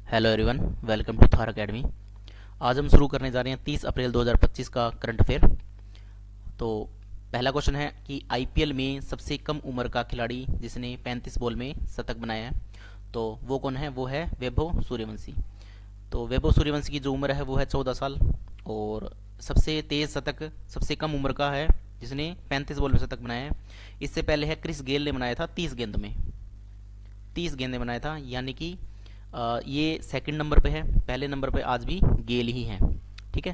Hello everyone, welcome to Thar academy. आज हम शुरू करने जा रहे हैं 30 अप्रैल 2025 का करंट अफेयर। तो पहला क्वेश्चन है कि आईपीएल में सबसे कम उम्र का खिलाड़ी जिसने 35 बॉल में शतक बनाया है, तो वो कौन है? वो है वैभव सूर्यवंशी। तो वैभव सूर्यवंशी की जो उम्र है वो है 14 साल। और सबसे तेज शतक सबसे कम उम्र का है जिसने 35 बॉल में शतक बनाया है। इससे पहले है क्रिस गेल ने बनाया था 30 गेंद में, 30 गेंदें बनाया था, यानी कि ये सेकंड नंबर पे है। पहले नंबर पे आज भी गेल ही है। ठीक है।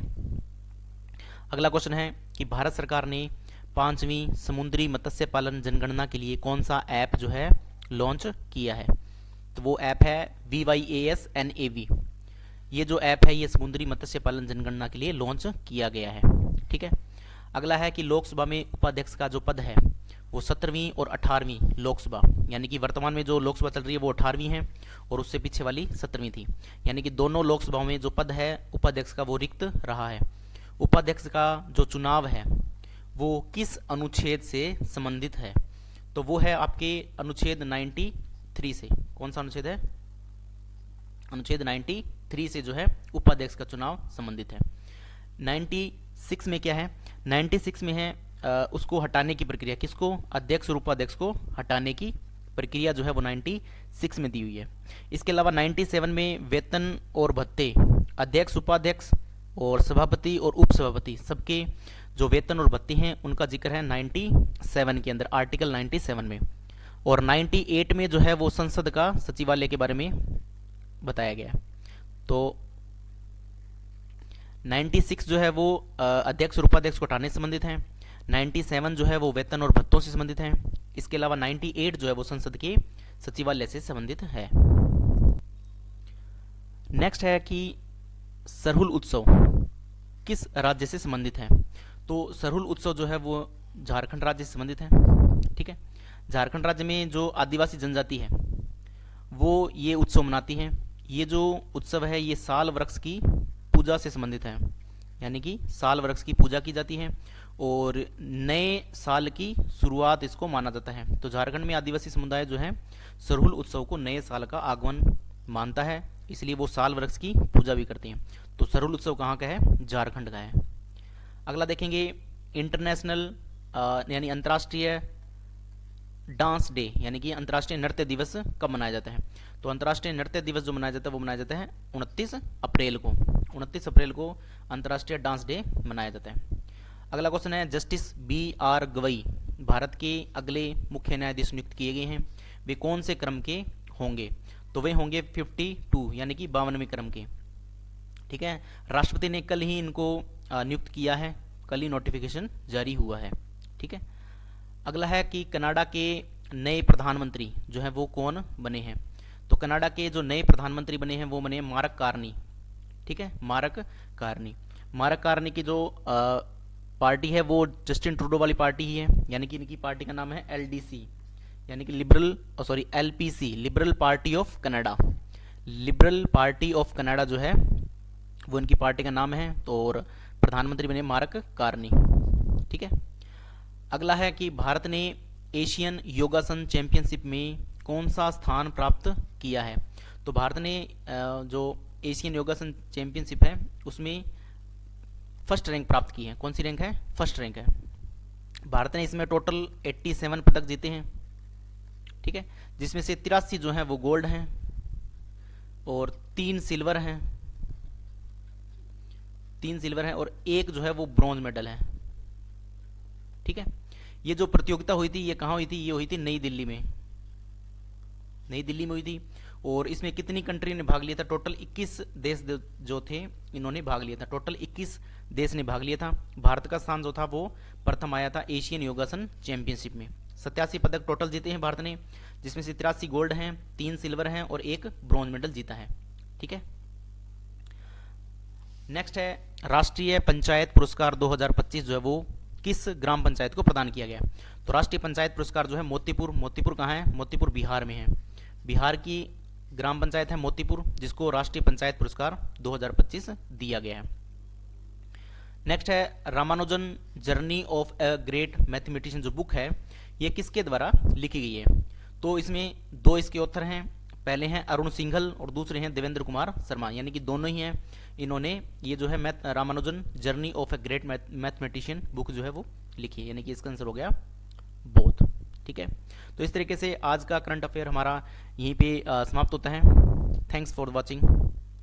अगला क्वेश्चन है कि भारत सरकार ने 5वीं समुद्री मत्स्य पालन जनगणना के लिए कौन सा ऐप जो है लॉन्च किया है? तो वो ऐप है VYASNAV। ये जो ऐप है ये समुद्री मत्स्य पालन जनगणना के लिए लॉन्च किया गया है। ठीक है। अगला है कि लोकसभा में उपाध्यक्ष का जो पद है वो 17वीं और 18वीं लोकसभा, यानी कि वर्तमान में जो लोकसभा चल रही है वो 18वीं है और उससे पीछे वाली 17वीं थी, यानी कि दोनों लोकसभाओं में जो पद है उपाध्यक्ष का वो रिक्त रहा है। उपाध्यक्ष का जो चुनाव है वो किस अनुच्छेद से संबंधित है? तो वो है आपके अनुच्छेद 93 से। कौन सा अनुच्छेद है? अनुच्छेद 93 से जो है उपाध्यक्ष का चुनाव संबंधित है। 96 में क्या है? 96 में है उसको हटाने की प्रक्रिया। किसको? अध्यक्ष और उपाध्यक्ष को हटाने की प्रक्रिया जो है वो 96 में दी हुई है। इसके अलावा 97 में वेतन और भत्ते, अध्यक्ष, उपाध्यक्ष और सभापति और उपसभापति सबके जो वेतन और भत्ते हैं उनका जिक्र है 97 के अंदर, आर्टिकल 97 में। और 98 में जो है वो संसद का सचिवालय के बारे में बताया गया है। तो 96 जो है वो अध्यक्ष और उपाध्यक्ष को हटाने से संबंधित है। 97 जो है वो वेतन और भत्तों से संबंधित है। इसके अलावा 98 जो है वो संसद के सचिवालय से संबंधित है। नेक्स्ट है कि सरहुल उत्सव किस राज्य से संबंधित है? तो सरहुल उत्सव जो है वो झारखंड राज्य से संबंधित है। ठीक है। झारखंड राज्य में जो आदिवासी जनजाति है वो ये उत्सव मनाती है। ये जो उत्सव है ये साल वृक्ष की पूजा से संबंधित है, यानी कि साल वृक्ष की पूजा की जाती है और नए साल की शुरुआत इसको माना जाता है। तो झारखंड में आदिवासी समुदाय जो है सरहुल उत्सव को नए साल का आगमन मानता है, इसलिए वो साल वृक्ष की पूजा भी करते हैं। तो सरहुल उत्सव कहाँ का है? झारखंड का है। अगला देखेंगे इंटरनेशनल यानी अंतर्राष्ट्रीय डांस डे, यानी कि अंतर्राष्ट्रीय नृत्य दिवस कब मनाया जाता है? तो अंतर्राष्ट्रीय नृत्य दिवस जो मनाया जाता है वो मनाया जाता है 29 अप्रैल को। 29 अप्रैल को अंतर्राष्ट्रीय डांस डे मनाया जाता है। अगला क्वेश्चन है जस्टिस BR गवई भारत के अगले मुख्य न्यायाधीश नियुक्त किए गए हैं, वे कौन से क्रम के होंगे? तो वे होंगे 52 यानी कि 52वें क्रम के। ठीक है। राष्ट्रपति ने कल ही इनको नियुक्त किया है, कल ही नोटिफिकेशन जारी हुआ है। ठीक है। अगला है कि कनाडा के नए प्रधानमंत्री जो है वो कौन बने हैं? तो कनाडा के जो नए प्रधानमंत्री बने हैं वो बने मार्क कार्नी। ठीक है, मार्क कार्नी। मार्क कार्नी की जो पार्टी है वो जस्टिन ट्रूडो वाली पार्टी ही है, यानी कि इनकी पार्टी का नाम है LDC, यानी कि LPC, liberal party of Canada. Liberal party of Canada जो है वो इनकी पार्टी का नाम है। तो और प्रधानमंत्री बने मार्क कार्नी। ठीक है। अगला है कि भारत ने एशियन योगासन चैंपियनशिप में कौन सा स्थान प्राप्त किया है? तो भारत ने जो एशियन योगासन चैंपियनशिप है उसमें फर्स्ट रैंक प्राप्त की है। कौन सी रैंक है? फर्स्ट रैंक है। भारत ने इसमें टोटल 87 पदक जीते हैं। ठीक है, जिसमें से 83 जो हैं वो गोल्ड हैं और 3 सिल्वर हैं, 3 सिल्वर हैं और एक जो है वो ब्रॉन्ज मेडल है। ठीक है। ये जो प्रतियोगिता हुई थी ये कहाँ हुई थी? ये हुई थी नई दिल्ली में, नई दिल्ली में हुई थी। और इसमें कितनी कंट्री ने भाग लिया था? टोटल 21 देश जो थे इन्होंने भाग लिया था। टोटल 21 देश ने भाग लिया था। भारत का स्थान जो था वो प्रथम आया था एशियन योगासन चैंपियनशिप में। 87 पदक टोटल जीते हैं भारत ने, जिसमें से 83 गोल्ड हैं, 3 सिल्वर हैं और एक ब्रॉन्ज मेडल जीता है। ठीक है। नेक्स्ट है राष्ट्रीय पंचायत पुरस्कार 2025 जो है वो किस ग्राम पंचायत को प्रदान किया गया? तो राष्ट्रीय पंचायत पुरस्कार जो है मोतीपुर, मोतीपुर कहाँ है? मोतीपुर बिहार में है। बिहार की ग्राम पंचायत है मोतीपुर, जिसको राष्ट्रीय पंचायत पुरस्कार 2025 दिया गया है। नेक्स्ट है Ramanujan journey of a great mathematician जो बुक है ये किसके द्वारा लिखी गई है? तो इसमें 2 इसके ऑथर हैं, पहले हैं अरुण सिंघल और दूसरे हैं देवेंद्र कुमार शर्मा, यानी कि दोनों ही हैं। इन्होंने ये जो है math Ramanujan journey of a great mathematician book जो है वो लिखी है, यानी कि इसका आंसर हो गया बोथ। ठीक है, तो इस तरीके से आज का करंट अफेयर हमारा यहीं पे समाप्त होता है। Thanks for watching.